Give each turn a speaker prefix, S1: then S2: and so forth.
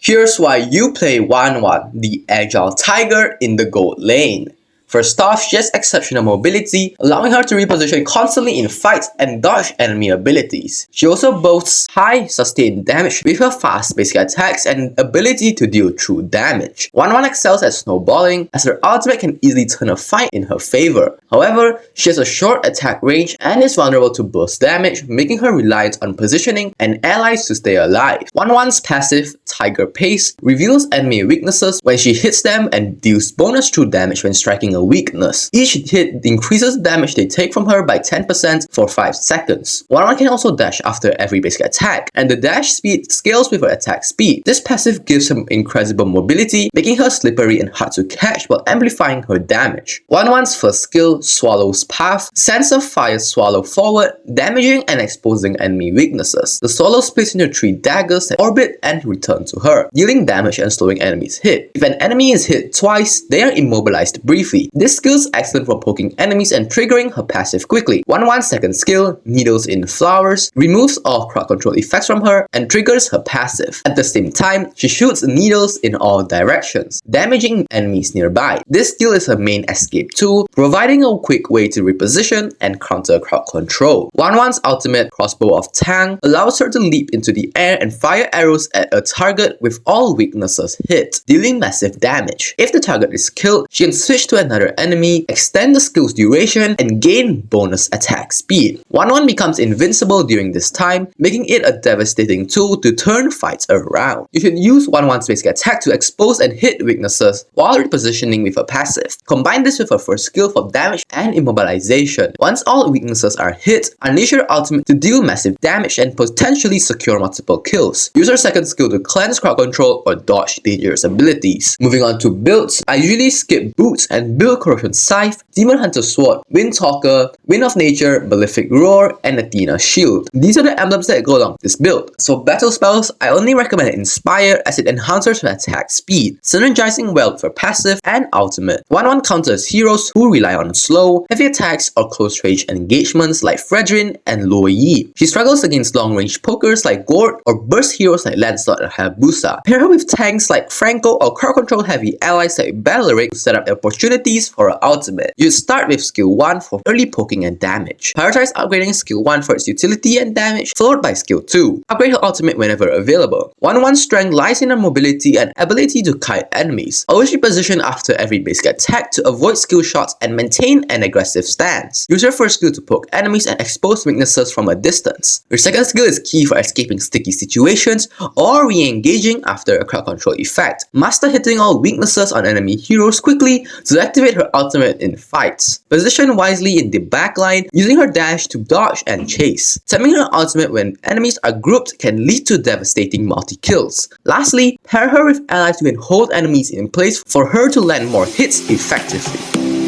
S1: Here's why you play Wanwan, the agile tiger in the gold lane. First off, she has exceptional mobility, allowing her to reposition constantly in fights and dodge enemy abilities. She also boasts high sustained damage with her fast basic attacks and ability to deal true damage. Wanwan excels at snowballing, as her ultimate can easily turn a fight in her favor. However, she has a short attack range and is vulnerable to burst damage, making her reliant on positioning and allies to stay alive. Wanwan's passive, Tiger Pace, reveals enemy weaknesses when she hits them and deals bonus true damage when striking a weakness. Each hit increases damage they take from her by 10% for 5 seconds. Wanwan can also dash after every basic attack, and the dash speed scales with her attack speed. This passive gives her incredible mobility, making her slippery and hard to catch while amplifying her damage. Wanwan's first skill, Swallow's Path, sends a fire swallow forward, damaging and exposing enemy weaknesses. The swallow splits into 3 daggers that orbit and return to her, dealing damage and slowing enemies hit. If an enemy is hit twice, they are immobilized briefly. This skill is excellent for poking enemies and triggering her passive quickly. Wanwan's second skill, Needles in Flowers, removes all crowd control effects from her and triggers her passive. At the same time, she shoots needles in all directions, damaging enemies nearby. This skill is her main escape tool, providing a quick way to reposition and counter crowd control. Wanwan's ultimate, Crossbow of Tang, allows her to leap into the air and fire arrows at a target with all weaknesses hit, dealing massive damage. If the target is killed, she can switch to another enemy, extend the skill's duration, and gain bonus attack speed. Wanwan becomes invincible during this time, making it a devastating tool to turn fights around. You should use Wanwan's basic attack to expose and hit weaknesses while repositioning with her passive. Combine this with her first skill for damage and immobilization. Once all weaknesses are hit, unleash her ultimate to deal massive damage and potentially secure multiple kills. Use her second skill to cleanse crowd control or dodge dangerous abilities. Moving on to builds, I usually skip Boots and build Corrosion Scythe, Demon Hunter Sword, Wind Talker, Wind of Nature, Malefic Roar, and Athena Shield. These are the emblems that go along with this build. So battle spells, I only recommend Inspire as it enhances her attack speed, synergizing well with her passive and ultimate. Wanwan counters heroes who rely on slow, heavy attacks or close range engagements like Fredrin and Luo Yi. She struggles against long range pokers like Gord or burst heroes like Lancelot or Hayabusa. Pair her with tanks like Franco or crowd control heavy allies like Balearic to set up opportunities for her ultimate. You start with skill 1 for early poking and damage. Prioritize upgrading skill 1 for its utility and damage, followed by skill 2. Upgrade her ultimate whenever available. Wanwan's strength lies in her mobility and ability to kite enemies. Always reposition after every basic attack to avoid skill shots and maintain an aggressive stance. Use her first skill to poke enemies and expose weaknesses from a distance. Your second skill is key for escaping sticky situations or re-engaging after a crowd control effect. Master hitting all weaknesses on enemy heroes quickly to activate her ultimate in fights. Position wisely in the backline, using her dash to dodge and chase. Timing her ultimate when enemies are grouped can lead to devastating multi-kills. Lastly, pair her with allies who can hold enemies in place for her to land more hits effectively.